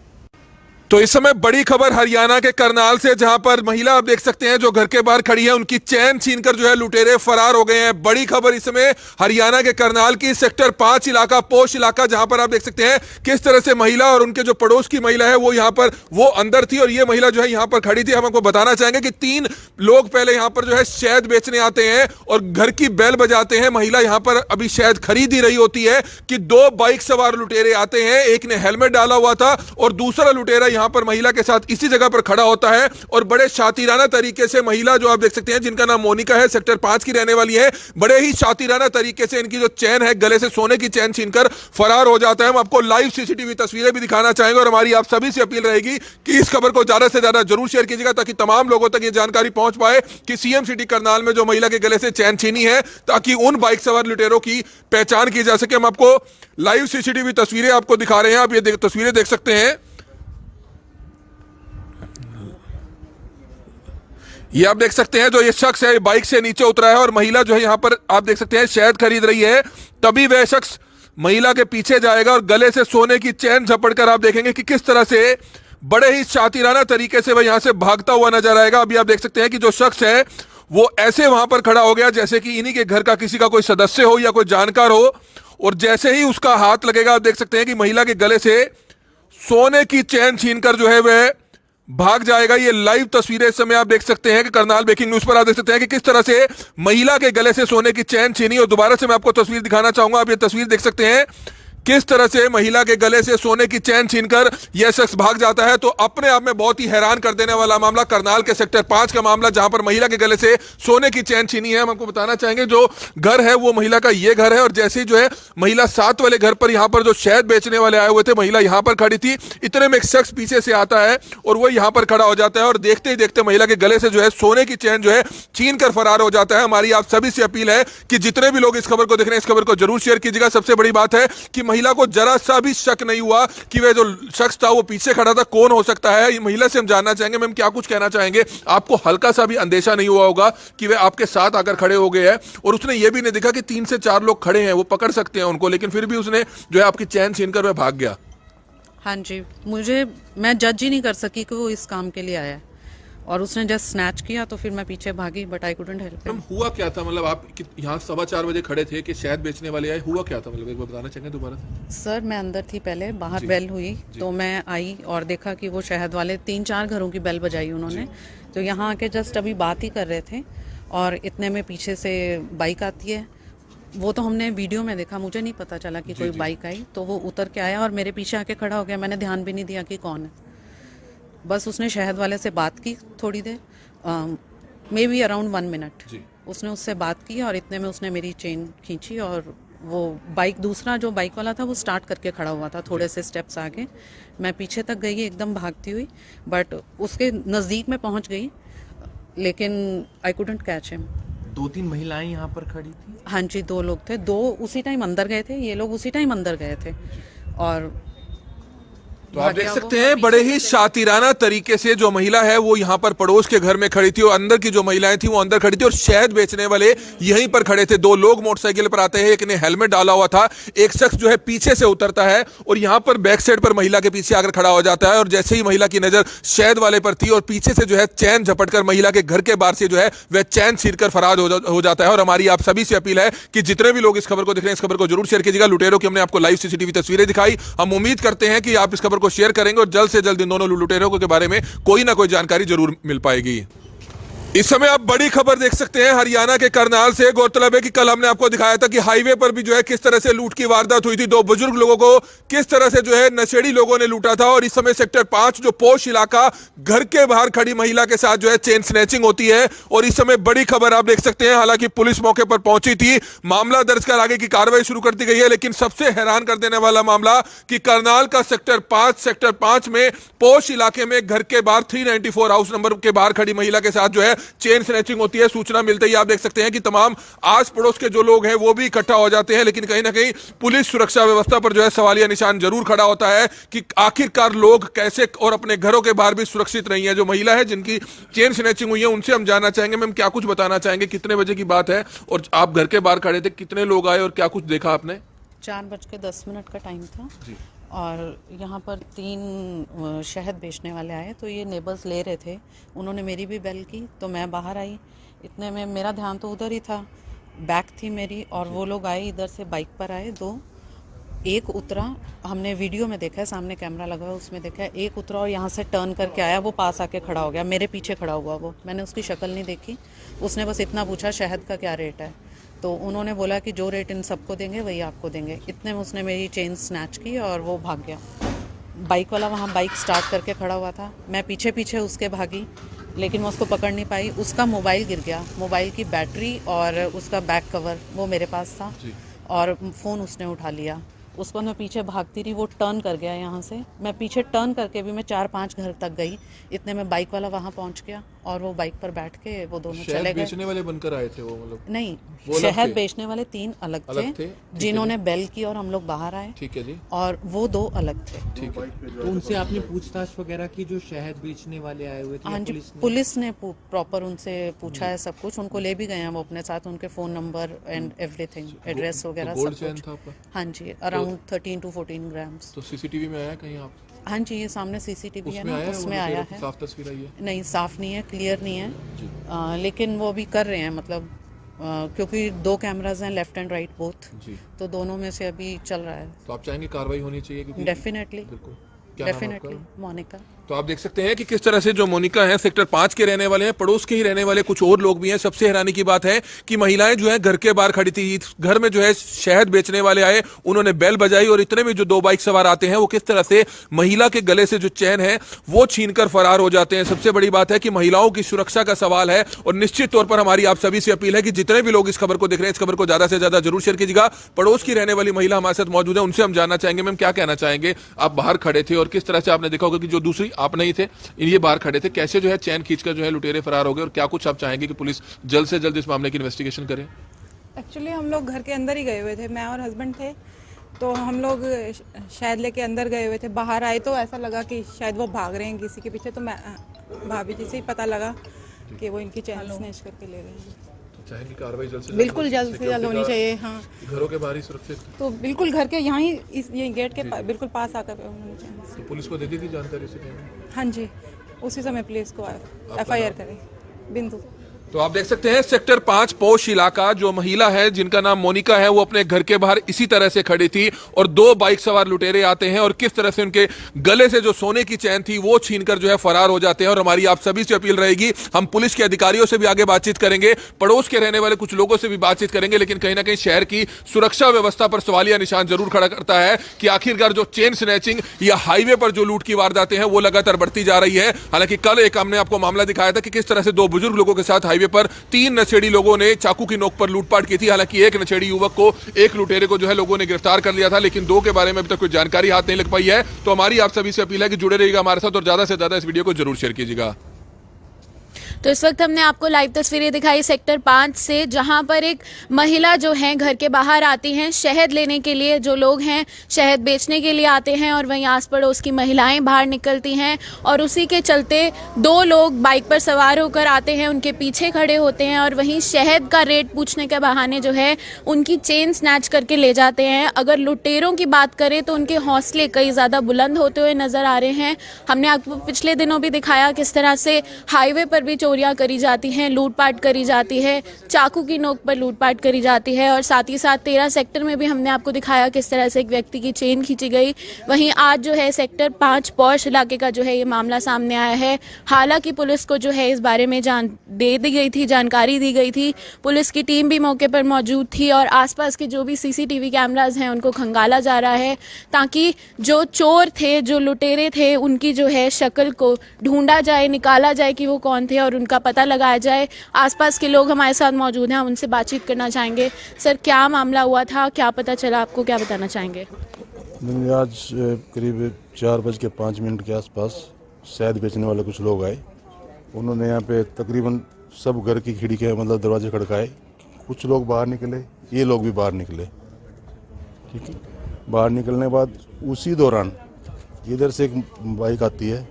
तो इस समय बड़ी खबर हरियाणा के करनाल से, जहां पर महिला आप देख सकते हैं जो घर के बाहर खड़ी है, उनकी चैन छीनकर जो है लुटेरे फरार हो गए हैं। बड़ी खबर इस समय हरियाणा के करनाल की सेक्टर 5 इलाका, पोश इलाका, जहां पर आप देख सकते हैं किस तरह से महिला और उनके जो पड़ोस की महिला है वो यहां पर वो अंदर थी और ये महिला जो है यहां पर खड़ी थी। हम आपको बताना चाहेंगे कि 3 लोग पहले यहां पर जो है शहद बेचने आते हैं और घर की बेल बजाते हैं। महिला यहां पर अभी शहद खरीद ही रही होती है कि 2 बाइक सवार लुटेरे आते हैं, एक ने हेलमेट डाला हुआ था और दूसरा लुटेरा यहाँ पर महिला के साथ इसी जगह पर खड़ा होता है और बड़े शातिराना तरीके से महिला, जो आप देख सकते हैं जिनका नाम मोनिका है, सेक्टर 5 की रहने वाली है, बड़े ही शातिराना तरीके से इनकी जो चैन है, गले से सोने की चैन छीनकर फरार हो जाता है। हम आपको लाइव सीसीटीवी तस्वीरें भी दिखाना चाहेंगे और हमारी आप सभी से अपील रहेगी कि इस खबर को ज्यादा से ज्यादा जरूर शेयर कीजिएगा ताकि तमाम लोगों तक ये जानकारी पहुंच पाए कि सीएम सिटी करनाल में जो महिला के गले से चैन छीनी है, ताकि उन बाइक सवार लुटेरों की पहचान की जा सके। हम आपको लाइव सीसीटीवी तस्वीरें आपको दिखा रहे हैं, आप ये तस्वीरें देख सकते हैं। ये आप देख सकते हैं जो ये शख्स है बाइक से नीचे उतरा है और महिला जो है यहां पर आप देख सकते हैं शहद खरीद रही है, तभी वह शख्स महिला के पीछे जाएगा और गले से सोने की चैन झपटकर आप देखेंगे कि किस तरह से बड़े ही शातिराना तरीके से वह यहां से भागता हुआ नजर आएगा। अभी आप देख सकते हैं कि जो शख्स है वो ऐसे वहां पर खड़ा हो गया जैसे कि इन्हीं के घर का किसी का कोई सदस्य हो या कोई जानकार हो, और जैसे ही उसका हाथ लगेगा आप देख सकते हैं कि महिला के गले से सोने की चैन छीनकर जो है वह भाग जाएगा। ये लाइव तस्वीरें इस समय आप देख सकते हैं कि करनाल ब्रेकिंग न्यूज पर आप देख सकते हैं कि किस तरह से महिला के गले से सोने की चैन छीनी। और दोबारा से मैं आपको तस्वीर दिखाना चाहूंगा, आप ये तस्वीर देख सकते हैं किस तरह से महिला के गले से सोने की चैन छीनकर यह शख्स भाग जाता है। तो अपने आप में बहुत ही हैरान कर देने वाला मामला करनाल के सेक्टर 5 का मामला, जहां पर महिला के गले से सोने की चैन छीनी है। हम आपको बताना चाहेंगे जो घर है वो महिला का ये घर है, और जैसे ही जो है महिला 7 वाले घर पर यहां पर जो शहद बेचने वाले आए हुए थे, महिला यहां पर खड़ी थी, इतने में एक शख्स पीछे से आता है और वो यहां पर खड़ा हो जाता है और देखते ही देखते महिला के गले से जो है सोने की चैन जो है छीन कर फरार हो जाता है। हमारी आप सभी से अपील है कि जितने भी लोग इस खबर को देख रहे हैं इस खबर को जरूर शेयर कीजिएगा। सबसे बड़ी बात है कि महिला को जरा सा भी शक नहीं हुआ कि वह जो शख्स था वो पीछे खड़ा था, कौन हो सकता है। ये महिला से हम जानना चाहेंगे, मैम क्या कुछ कहना चाहेंगे? आपको हल्का सा भी अंदेशा नहीं हुआ होगा कि वह आपके साथ आकर खड़े हो गए हैं, और उसने ये भी नहीं देखा कि 3 से 4 लोग खड़े हैं, वो पकड़ सकते हैं उनको, लेकिन फिर भी उसने जो है आपकी चैन छीनकर वह भाग गया। हाँ जी, मैं जज ही नहीं कर सकी कि वो इस काम के लिए आया है, और उसने जस्ट स्नैच किया तो फिर मैं पीछे भागी, but I couldn't help him. हुआ क्या था, मतलब आप यहाँ 4:15 बजे खड़े थे कि शहद बेचने वाले आए, हुआ क्या था, मतलब एक बार बताना चाहेंगे दोबारा से? सर मैं अंदर थी पहले, बाहर बेल हुई तो मैं आई और देखा कि वो शहद वाले 3-4 घरों की बेल बजाई उन्होंने, तो यहाँ आके जस्ट अभी बात ही कर रहे थे और इतने में पीछे से बाइक आती है। वो तो हमने वीडियो में देखा, मुझे नहीं पता चला कि कोई बाइक आई, तो वो उतर के आया और मेरे पीछे आके खड़ा हो गया। मैंने ध्यान भी नहीं दिया कि कौन है, बस उसने शहद वाले से बात की थोड़ी देर, मे बी अराउंड 1 मिनट उसने उससे बात की और इतने में उसने मेरी चेन खींची और वो बाइक, दूसरा जो बाइक वाला था वो स्टार्ट करके खड़ा हुआ था थोड़े से स्टेप्स आगे। मैं पीछे तक गई एकदम भागती हुई, बट उसके नज़दीक में पहुंच गई, लेकिन आई कुडंट कैच हिम। 2-3 महिलाएं यहाँ पर खड़ी थी? हाँ जी, 2 लोग थे, 2 उसी टाइम अंदर गए थे, ये लोग उसी टाइम अंदर गए थे। और तो आप देख सकते हैं बड़े ही शातिराना तरीके से जो महिला है वो यहाँ पर पड़ोस के घर में खड़ी थी, और अंदर की जो महिलाएं थी वो अंदर खड़ी थी, और शहद बेचने वाले यहीं पर खड़े थे। 2 लोग मोटरसाइकिल पर आते हैं, एक ने हेलमेट डाला हुआ था, एक शख्स जो है पीछे से उतरता है और यहाँ पर बैक साइड पर महिला के पीछे आकर खड़ा हो जाता है, और जैसे ही महिला की नजर शहद वाले पर थी और पीछे से जो है चैन झपटकर महिला के घर के बाहर से जो है वह चैन छीनकर फरार हो जाता है। और हमारी आप सभी से अपील है कि जितने भी लोग इस खबर को देख रहे हैं इस खबर को जरूर शेयर कीजिएगा। लुटेरों की हमने आपको लाइव सीसीटीवी तस्वीरें दिखाई, हम उम्मीद करते हैं कि आप इस खबर को शेयर करेंगे और जल्द से जल्द इन दोनों लुटेरों के बारे में कोई ना कोई जानकारी जरूर मिल पाएगी। इस समय आप बड़ी खबर देख सकते हैं हरियाणा के करनाल से। गौरतलब है कि कल हमने आपको दिखाया था कि हाईवे पर भी जो है किस तरह से लूट की वारदात हुई थी, 2 बुजुर्ग लोगों को किस तरह से जो है नशेड़ी लोगों ने लूटा था। और इस समय सेक्टर 5 जो पोश इलाका, घर के बाहर खड़ी महिला के साथ जो है चेन स्नैचिंग होती है। और इस समय बड़ी खबर आप देख सकते हैं, हालांकि पुलिस मौके पर पहुंची थी, मामला दर्ज कर आगे की कार्रवाई शुरू कर दी गई है। लेकिन सबसे हैरान कर देने वाला मामला कि करनाल का सेक्टर 5 में पोश इलाके में घर के बाहर 394 हाउस नंबर के बाहर खड़ी महिला के साथ जो है चेन स्नैचिंग होती है। सूचना मिलते ही आप देख सकते हैं कि तमाम आस पड़ोस के जो लोग हैं वो भी इकट्ठा हो जाते हैं, लेकिन कहीं ना कहीं पुलिस सुरक्षा व्यवस्था पर जो है सवालिया निशान जरूर खड़ा होता है कि आखिरकार लोग कैसे और अपने घरों के बाहर भी सुरक्षित नहीं है। जो महिला है जिनकी चेन स्नैचिंग हुई है उनसे हम जानना चाहेंगे, मैम क्या कुछ बताना चाहेंगे, कितने बजे की बात है और आप घर के बाहर खड़े थे, कितने लोग आए और क्या कुछ देखा आपने? 4:10 का टाइम था और यहाँ पर 3 शहद बेचने वाले आए, तो ये नेबर्स ले रहे थे, उन्होंने मेरी भी बेल की तो मैं बाहर आई। इतने में मेरा ध्यान तो उधर ही था, बैक थी मेरी, और वो लोग आए इधर से, बाइक पर आए 2, एक उतरा, हमने वीडियो में देखा है, सामने कैमरा लगा है उसमें देखा है, एक उतरा और यहाँ से टर्न करके आया, वो पास आके खड़ा हो गया, मेरे पीछे खड़ा हुआ वो, मैंने उसकी शक्ल नहीं देखी, उसने बस इतना पूछा शहद का क्या रेट है, तो उन्होंने बोला कि जो रेट इन सबको देंगे वही आपको देंगे। इतने में उसने मेरी चेन स्नैच की और वो भाग गया। बाइक वाला वहाँ बाइक स्टार्ट करके खड़ा हुआ था, मैं पीछे पीछे उसके भागी, लेकिन मैं उसको पकड़ नहीं पाई। उसका मोबाइल गिर गया, मोबाइल की बैटरी और उसका बैक कवर वो मेरे पास था और फ़ोन उसने उठा लिया। उसको मैं पीछे भागती रही, वो टर्न कर गया यहाँ से। मैं पीछे टर्न करके भी मैं 4-5 घर तक गई, इतने में बाइक वाला वहाँ पहुँच गया और वो बाइक पर बैठ के वो दोनों चले गए। बेचने वाले बनकर आए थे वो, मतलब नहीं, वो अलग शहद थे? बेचने वाले 3 अलग अलग थे, थे, ठीक है जिन्होंने बेल की और हम लोग बाहर आए, ठीक है जी, और वो 2 अलग थे। ठीक है। तो उनसे आपने पूछताछ वगैरह की जो शहद बेचने वाले आए हुए थे? हाँ या जी, पुलिस ने प्रॉपर उनसे पूछा है सब कुछ, उनको ले भी गए हैं वो अपने साथ, उनके phone number and everything, address वगैरह गोल्ड सब चेन कुछ। था आपका? हाँ जी, अराउंड 13 to 14 ग्राम्स। तो सीसीटीवी में आया कहीं आप? हाँ जी, ये सामने सीसीटीवी है उसमें ना, आया है, उसमें वो आया लुटेरों की है। साफ तस्वीर आई है? नहीं, साफ नहीं है, क्लियर नहीं है, लेकिन वो अभी कर रहे हैं, मतलब क्योंकि 2 कैमराज हैं, लेफ्ट एंड राइट बोथ, जी, तो दोनों में से अभी चल रहा है। तो आप चाहेंगे कार्रवाई होनी चाहिए? क्योंकि डेफिनेटली, बिल्कुल। क्या नाम है डेफिनेटली, आपका? मोनिका। तो आप देख सकते हैं कि किस तरह से जो मोनिका है सेक्टर 5 के रहने वाले हैं, पड़ोस के ही रहने वाले कुछ और लोग भी हैं। सबसे हैरानी की बात है कि महिलाएं जो है घर के बाहर खड़ी थी, घर में जो है शहद बेचने वाले आए, उन्होंने बेल बजाई और इतने में जो 2 बाइक सवार आते हैं वो किस तरह से महिला के गले से जो चैन है वो छीनकर फरार हो जाते हैं। सबसे बड़ी बात है कि महिलाओं की सुरक्षा का सवाल है और निश्चित तौर पर हमारी आप सभी से अपील है कि जितने भी लोग इस खबर को देख रहे हैं, इस खबर को ज्यादा से ज्यादा जरूर शेयर कीजिएगा। पड़ोस की रहने वाली महिला हमारे साथ मौजूद है, उनसे हम जानना चाहेंगे, मैम क्या कहना चाहेंगे? आप बाहर खड़े थे और किस तरह से आपने देखा होगा कि जो दूसरी आप नहीं थे, ये बाहर खड़े थे, कैसे जो है चैन खींचकर जो है लुटेरे फरार हो गए, और क्या कुछ आप चाहेंगे कि पुलिस जल्द से जल्द इस मामले की इन्वेस्टिगेशन करे? एक्चुअली हम लोग घर के अंदर ही गए हुए थे, मैं और हस्बैंड थे, तो हम लोग शहद लेके अंदर गए हुए थे। बाहर आए तो ऐसा लगा कि शायद वो भाग रहे हैं किसी के पीछे, तो मैं भाभी जी से ही पता लगा कि वो इनकी चैन स्नैच करके ले गए हैं। तो चाहेंगे कार्रवाई जल्द से बिल्कुल जल्द से जल्द होनी चाहिए। हाँ, घरों के बाहर ही सुरक्षित, तो बिल्कुल घर के यहाँ ही इस ये गेट के बिल्कुल पास आकर उन्होंने चैन। तो पुलिस को दे दी थी जानकारी से पहले? हाँ जी, उसी समय पुलिस को FIR करें। बिंदु। तो आप देख सकते हैं सेक्टर 5 पोश इलाका, जो महिला है जिनका नाम मोनिका है, वो अपने घर के बाहर इसी तरह से खड़ी थी और 2 बाइक सवार लुटेरे आते हैं और किस तरह से उनके गले से जो सोने की चैन थी वो छीनकर जो है फरार हो जाते हैं। और हमारी आप सभी से अपील रहेगी, हम पुलिस के अधिकारियों से भी आगे बातचीत करेंगे, पड़ोस के रहने वाले कुछ लोगों से भी बातचीत करेंगे, लेकिन कहीं ना कहीं शहर की सुरक्षा व्यवस्था पर सवालिया निशान जरूर खड़ा करता है कि आखिरकार जो चेन स्नैचिंग या हाईवे पर जो लूट की वारदातें हैं वो लगातार बढ़ती जा रही है। हालांकि कल एक हमने आपको मामला दिखाया था कि किस तरह से 2 बुजुर्ग लोगों के साथ हाईवे पर 3 नशेड़ी लोगों ने चाकू की नोक पर लूटपाट की थी। हालांकि एक नशेड़ी युवक को, एक लुटेरे को जो है लोगों ने गिरफ्तार कर लिया था, लेकिन 2 के बारे में अभी तक कोई जानकारी हाथ नहीं लग पाई है। तो हमारी आप सभी से अपील है कि जुड़े रहिएगा हमारे साथ और ज्यादा से ज्यादा इस वीडियो को जरूर शेयर कीजिएगा। तो इस वक्त हमने आपको लाइव तस्वीरें दिखाई सेक्टर 5 से, जहां पर एक महिला जो है घर के बाहर आती हैं शहद लेने के लिए, जो लोग हैं शहद बेचने के लिए आते हैं और वहीं आस पड़ोस की महिलाएं बाहर निकलती हैं और उसी के चलते 2 लोग बाइक पर सवार होकर आते हैं, उनके पीछे खड़े होते हैं और वहीं शहद का रेट पूछने के बहाने जो है उनकी चेन स्नैच करके ले जाते हैं। अगर लुटेरों की बात करें तो उनके हौसले कई ज़्यादा बुलंद होते हुए नजर आ रहे हैं। हमने आपको पिछले दिनों भी दिखाया किस तरह से हाईवे पर भी चोरियां करी जाती हैं, लूटपाट करी जाती है, चाकू की नोक पर लूटपाट करी जाती है और साथ ही साथ 13 सेक्टर में भी हमने आपको दिखाया किस तरह से एक व्यक्ति की चेन खींची गई। वहीं आज जो है सेक्टर 5 पॉश इलाके का जो है ये मामला सामने आया है। हालांकि पुलिस को जो है इस बारे में जानकारी दी गई थी, पुलिस की टीम भी मौके पर मौजूद थी और आसपास के जो भी CCTV कैमराज हैं उनको खंगाला जा रहा है ताकि जो चोर थे, जो लुटेरे थे, उनकी जो है शक्ल को ढूंढा जाए, निकाला जाए कि वो कौन थे और उनका पता लगाया जाए। आसपास के लोग हमारे साथ मौजूद हैं, हम उनसे बातचीत करना चाहेंगे। सर, क्या मामला हुआ था, क्या पता चला आपको, क्या बताना चाहेंगे? आज करीब 4:05 के आसपास शहद बेचने वाले कुछ लोग आए। उन्होंने यहाँ पे तकरीबन सब घर की खिड़कियाँ मतलब दरवाजे खड़काए। कुछ लोग बाहर निकले, ये लोग भी बाहर निकले। ठीक है, बाहर निकलने के बाद उसी दौरान इधर से एक बाइक आती है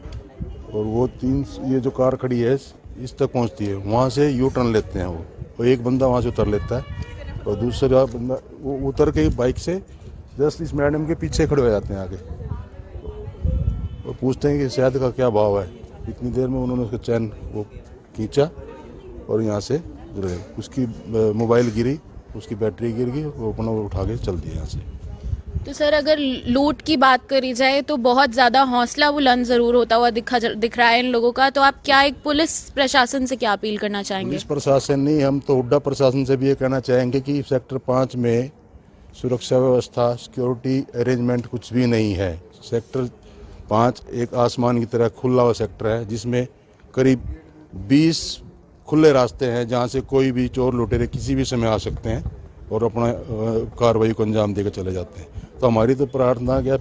और वो 3 ये जो कार खड़ी है इस तक पहुंचती है। वहाँ से यू टर्न लेते हैं वो, और एक बंदा वहाँ से उतर लेता है और दूसरा बंदा वो उतर के बाइक से जस्ट इस मैडम के पीछे खड़े हो जाते हैं आगे और पूछते हैं कि शहद का क्या भाव है। इतनी देर में उन्होंने उसका चैन वो खींचा और यहाँ से गिर, उसकी मोबाइल गिरी, उसकी बैटरी गिर गई, वो अपना उठा के चल दिया यहाँ से। तो सर, अगर लूट की बात करी जाए तो बहुत ज़्यादा हौसला बुलंद ज़रूर होता हुआ दिख रहा है इन लोगों का, तो आप क्या एक पुलिस प्रशासन से क्या अपील करना चाहेंगे? पुलिस प्रशासन नहीं, हम तो हुड्डा प्रशासन से भी ये कहना चाहेंगे कि सेक्टर 5 में सुरक्षा व्यवस्था, सिक्योरिटी अरेंजमेंट कुछ भी नहीं है। सेक्टर 5 एक आसमान की तरह खुला हुआ सेक्टर है जिसमें करीब 20 खुले रास्ते हैं जहां से कोई भी चोर लुटेरे किसी भी समय आ सकते हैं और अपना कार्रवाई को अंजाम देकर चले जाते हैं। तो हमारी तो प्रार्थना क्या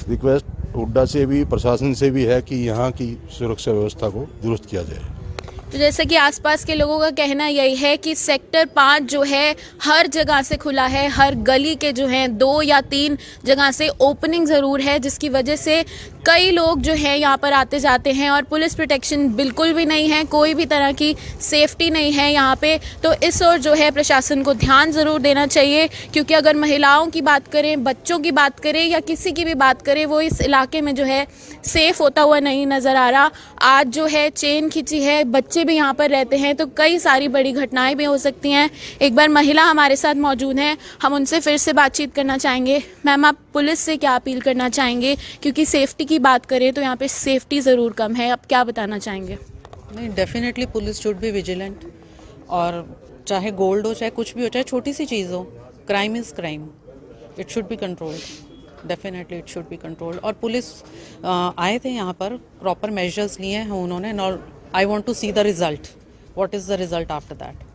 रिक्वेस्ट हुड्डा से भी प्रशासन से भी है कि यहाँ की सुरक्षा व्यवस्था को दुरुस्त किया जाए। तो जैसे कि आसपास के लोगों का कहना यही है कि सेक्टर 5 जो है हर जगह से खुला है, हर गली के जो हैं 2 या 3 जगह से ओपनिंग ज़रूर है, जिसकी वजह से कई लोग जो है यहाँ पर आते जाते हैं और पुलिस प्रोटेक्शन बिल्कुल भी नहीं है, कोई भी तरह की सेफ्टी नहीं है यहाँ पे। तो इस ओर जो है प्रशासन को ध्यान ज़रूर देना चाहिए, क्योंकि अगर महिलाओं की बात करें, बच्चों की बात करें या किसी की भी बात करें, वो इस इलाके में जो है सेफ होता हुआ नहीं नज़र आ रहा। आज जो है चेन खींची है, बच्चे भी यहाँ पर रहते हैं, तो कई सारी बड़ी घटनाएं भी हो सकती हैं। एक बार महिला हमारे साथ मौजूद हैं, हम उनसे फिर से बातचीत करना चाहेंगे। मैम, आप पुलिस से क्या अपील करना चाहेंगे, क्योंकि सेफ्टी की बात करें तो यहाँ पे सेफ्टी ज़रूर कम है, आप क्या बताना चाहेंगे? नहीं, definitely police should be vigilant, और चाहे गोल्ड हो, चाहे कुछ भी हो, चाहे छोटी सी चीज़ हो, crime is crime, it should be controlled, definitely it should be controlled. और पुलिस आए थे यहाँ पर, प्रॉपर मेजर्स लिए हैं उन्होंने, और I want to see the result, what is the result after that,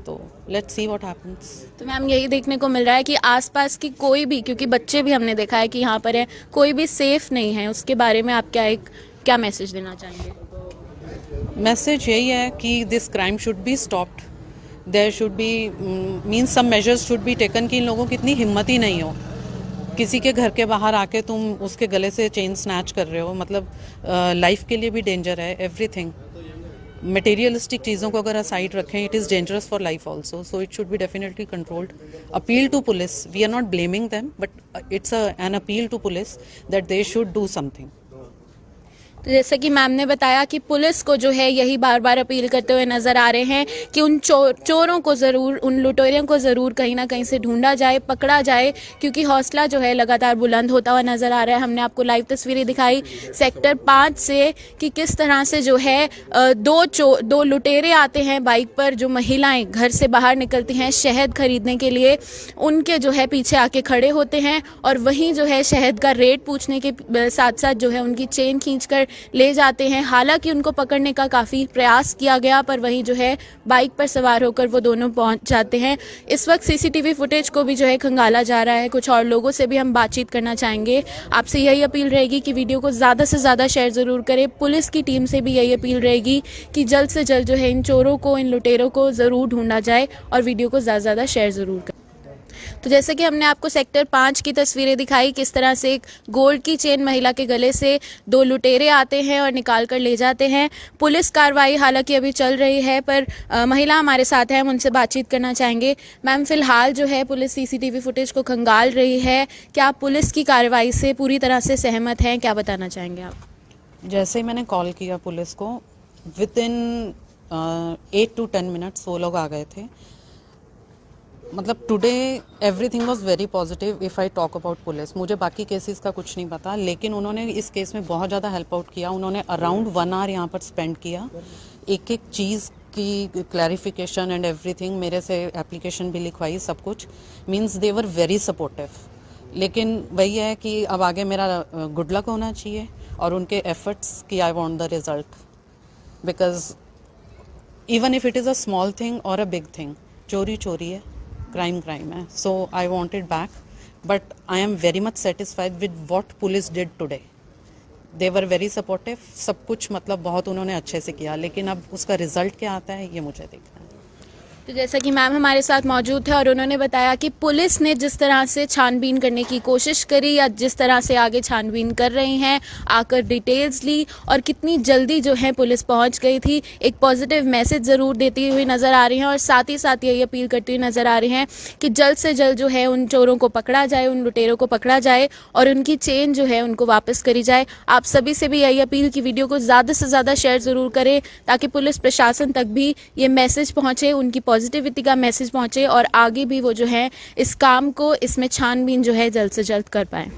तो लेट्स सी व्हाट हैपेंस। तो मैम, यही देखने को मिल रहा है कि आसपास की कोई भी, क्योंकि बच्चे भी हमने देखा है कि यहाँ पर है, कोई भी सेफ नहीं है, उसके बारे में आप क्या मैसेज देना चाहेंगे? मैसेज यही है कि this crime should be stopped, there should be means some measures should be taken, कि इन लोगों की इतनी हिम्मत ही नहीं हो, किसी के घर के बाहर आके तुम उसके गले से चेन स्नैच कर रहे हो, मतलब लाइफ के लिए भी डेंजर है, एवरीथिंग। मटेरियलिस्टिक चीज़ों को अगर असाइड रखें, it is dangerous for life also, so it should be definitely controlled. Appeal to police, we are not blaming them, but it's an appeal to police that they should do something. तो जैसे कि मैम ने बताया कि पुलिस को जो है यही बार बार अपील करते हुए नज़र आ रहे हैं कि उन चोरों को ज़रूर, उन लुटेरों को ज़रूर कहीं ना कहीं से ढूंढा जाए, पकड़ा जाए, क्योंकि हौसला जो है लगातार बुलंद होता हुआ नज़र आ रहा है। हमने आपको लाइव तस्वीरें दिखाई सेक्टर 5 से कि किस तरह से जो है दो लुटेरे आते हैं बाइक पर, जो महिलाएं घर से बाहर निकलती हैं शहद खरीदने के लिए, उनके जो है पीछे आके खड़े होते हैं और वहीं जो है शहद का रेट पूछने के साथ साथ जो है उनकी चेन खींचकर ले जाते हैं। हालांकि उनको पकड़ने का काफ़ी प्रयास किया गया, पर वहीं जो है बाइक पर सवार होकर वो दोनों पहुंच जाते हैं। इस वक्त सीसीटीवी फुटेज को भी जो है खंगाला जा रहा है। कुछ और लोगों से भी हम बातचीत करना चाहेंगे। आपसे यही अपील रहेगी कि वीडियो को ज़्यादा से ज़्यादा शेयर ज़रूर करें। पुलिस की टीम से भी यही अपील रहेगी कि जल्द से जल्द जो है इन चोरों को, इन लुटेरों को ज़रूर ढूंढा जाए और वीडियो को ज़्यादा से ज़्यादा शेयर ज़रूर करें। तो जैसे कि हमने आपको सेक्टर 5 की तस्वीरें दिखाई, किस तरह से एक गोल्ड की चेन महिला के गले से 2 लुटेरे आते हैं और निकाल कर ले जाते हैं। पुलिस कार्रवाई हालांकि अभी चल रही है, पर महिला हमारे साथ है, हम उनसे बातचीत करना चाहेंगे। मैम, फिलहाल जो है पुलिस सीसीटीवी फुटेज को खंगाल रही है, क्या आप पुलिस की कार्रवाई से पूरी तरह से सहमत हैं? क्या बताना चाहेंगे आप? जैसे ही मैंने कॉल किया पुलिस को, विद इन 8 to 10 मिनट्स वो लोग आ गए थे। मतलब today everything was very positive if I talk about police. मुझे बाकी केसेस का कुछ नहीं पता, लेकिन उन्होंने इस केस में बहुत ज़्यादा हेल्प आउट किया। उन्होंने अराउंड 1 आवर यहाँ पर स्पेंड किया, एक एक चीज़ की क्लैरिफिकेशन एंड एवरीथिंग, मेरे से एप्लीकेशन भी लिखवाई, सब कुछ। Means they were very supportive. लेकिन वही है कि अब आगे मेरा गुड लक होना चाहिए और उनके एफर्ट्स की I want the result, because even if it is a small thing और अ बिग थिंग, चोरी चोरी है, क्राइम क्राइम है। So I want it back, but I am very much satisfied with what police did today. They were very supportive, सब कुछ मतलब बहुत उन्होंने अच्छे से किया, लेकिन अब उसका रिजल्ट क्या आता है ये मुझे देखना है। तो जैसा कि मैम हमारे साथ मौजूद थे और उन्होंने बताया कि पुलिस ने जिस तरह से छानबीन करने की कोशिश करी या जिस तरह से आगे छानबीन कर रही हैं, आकर डिटेल्स ली और कितनी जल्दी जो है पुलिस पहुंच गई थी, एक पॉजिटिव मैसेज ज़रूर देती हुई नज़र आ रही हैं। और साथ ही साथ यही अपील करती हुई नज़र आ रही हैं कि जल्द से जल्द जो है उन चोरों को पकड़ा जाए, उन लुटेरों को पकड़ा जाए और उनकी चेन जो है उनको वापस करी जाए। आप सभी से भी यही अपील कि वीडियो को ज़्यादा से ज़्यादा शेयर ज़रूर करें, ताकि पुलिस प्रशासन तक भी ये मैसेज पहुँचे, उनकी पॉजिटिविटी का मैसेज पहुंचे और आगे भी वो जो है इस काम को, इसमें छानबीन जो है जल्द से जल्द कर पाए।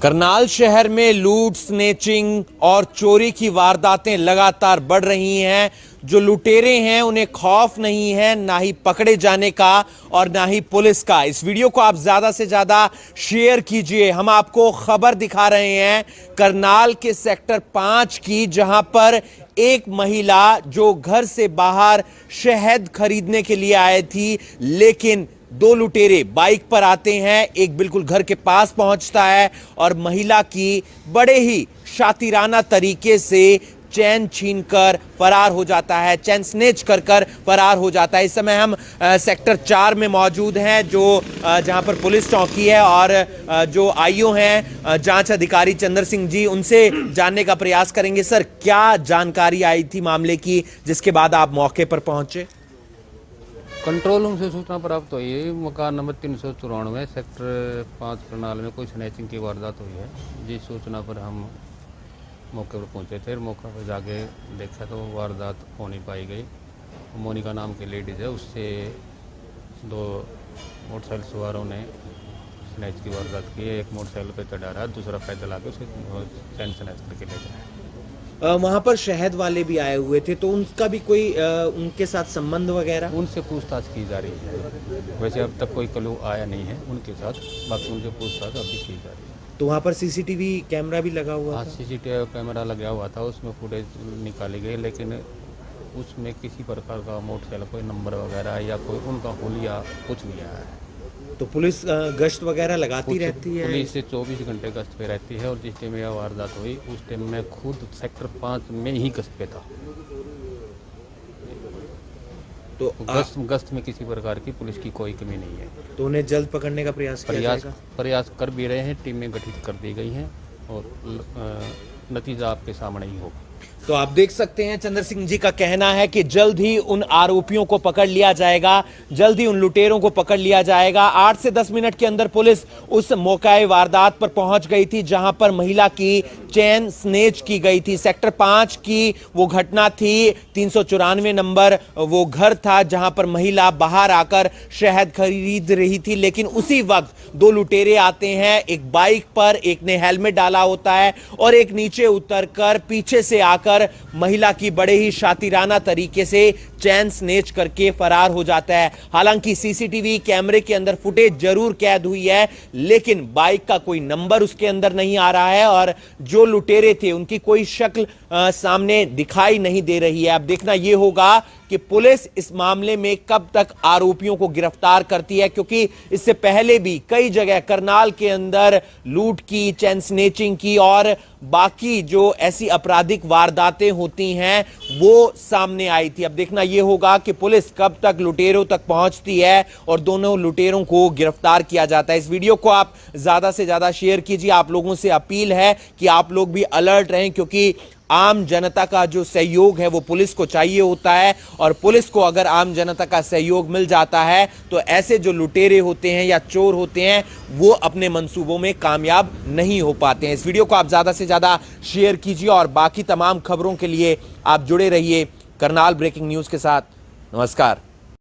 करनाल शहर में लूट, स्नेचिंग और चोरी की वारदातें लगातार बढ़ रही हैं। जो लुटेरे हैं उन्हें खौफ नहीं है, ना ही पकड़े जाने का और ना ही पुलिस का। इस वीडियो को आप ज्यादा से ज्यादा शेयर कीजिए। हम आपको खबर दिखा रहे हैं करनाल के सेक्टर 5 की, जहां पर एक महिला जो घर से बाहर शहद खरीदने के लिए आई थी, लेकिन दो लुटेरे बाइक पर आते हैं, एक बिल्कुल घर के पास पहुंचता है और महिला की बड़े ही शातिराना तरीके से चैन छीनकर फरार हो जाता है, चैन स्नेच कर फरार हो जाता है। इस समय हम सेक्टर 4 में मौजूद हैं, जो जहां पर पुलिस चौकी है, और जो आईओ हैं जांच अधिकारी चंद्र सिंह जी, उनसे जानने का प्रयास करेंगे। सर, क्या जानकारी आई थी मामले की जिसके बाद आप मौके पर पहुंचे? कंट्रोल रूम से सूचना प्राप्त हुई है, मकान नंबर 394 सेक्टर 5 प्रणाल में कोई स्नैचिंग की वारदात हुई है। जिस सूचना पर हम मौके पर पहुंचे थे, मौके पर जाके देखा तो वारदात हो नहीं पाई गई। मोनिका नाम की लेडीज़ है, उससे दो मोटरसाइकिल सवारों ने स्नैच की वारदात की है। एक मोटरसाइकिल पर चढ़ा रहा है, दूसरा पैदल आके उसे चैन स्नैच करके ले गया। वहां पर शहद वाले भी आए हुए थे, तो उनका भी कोई उनके साथ संबंध वगैरह? उनसे पूछताछ की जा रही है। वैसे अब तक कोई क्लू आया नहीं है उनके साथ, बाकी उनसे पूछताछ अभी की जा रही है। तो वहां पर सीसीटीवी कैमरा भी लगा हुआ था? सीसीटीवी कैमरा लगा हुआ था, उसमें फुटेज निकाली गई, लेकिन उसमें किसी प्रकार का मोटरसाइकिल कोई नंबर वगैरह या कोई उनका हुलिया कुछ नहीं आया है। तो पुलिस गश्त वगैरह लगाती रहती है? पुलिस से 24 घंटे गश्त पे रहती है, और जिस टाइम यह वारदात हुई उस टाइम मैं खुद सेक्टर 5 में ही गश्त पे था। तो गश्त में किसी प्रकार की पुलिस की कोई कमी नहीं है। तो उन्हें जल्द पकड़ने का प्रयास कर भी रहे हैं, टीमें गठित कर दी गई हैं, और नतीजा आपके सामने ही होगा। तो आप देख सकते हैं चंद्र सिंह जी का कहना है कि जल्द ही उन आरोपियों को पकड़ लिया जाएगा, जल्द ही उन लुटेरों को पकड़ लिया जाएगा। 8 से 10 मिनट के अंदर पुलिस उस मौके वारदात पर पहुंच गई थी, जहां पर महिला की चैन स्नेच की गई थी। सेक्टर 5 की वो घटना थी, 394 नंबर वो घर था जहां पर महिला बाहर आकर शहद खरीद रही थी, लेकिन उसी वक्त दो लुटेरे आते हैं, एक बाइक पर, एक ने हेलमेट डाला होता है, और एक नीचे उतरकर पीछे से आकर महिला की बड़े ही शातिराना तरीके से चैन स्नेच करके फरार हो जाता है। हालांकि सीसीटीवी कैमरे के अंदर फुटेज जरूर कैद हुई है, लेकिन बाइक का कोई नंबर उसके अंदर नहीं आ रहा है, और जो लुटेरे थे उनकी कोई शक्ल सामने दिखाई नहीं दे रही है। अब देखना यह होगा कि पुलिस इस मामले में कब तक आरोपियों को गिरफ्तार करती है, क्योंकि इससे पहले भी कई जगह करनाल के अंदर लूट की, चैन स्नेचिंग की और बाकी जो ऐसी आपराधिक वारदातें होती हैं वो सामने आई थी। अब देखना यह होगा कि पुलिस कब तक लुटेरों तक पहुंचती है और दोनों लुटेरों को गिरफ्तार किया जाता है। इस वीडियो को आप ज्यादा से ज्यादा शेयर कीजिए। आप लोगों से अपील है कि आप लोग भी अलर्ट रहें, क्योंकि आम जनता का जो सहयोग है वो पुलिस को चाहिए होता है, और पुलिस को अगर आम जनता का सहयोग मिल जाता है तो ऐसे जो लुटेरे होते हैं या चोर होते हैं वो अपने मंसूबों में कामयाब नहीं हो पाते हैं। इस वीडियो को आप ज्यादा से ज्यादा शेयर कीजिए, और बाकी तमाम खबरों के लिए आप जुड़े रहिए करनाल ब्रेकिंग न्यूज के साथ। नमस्कार।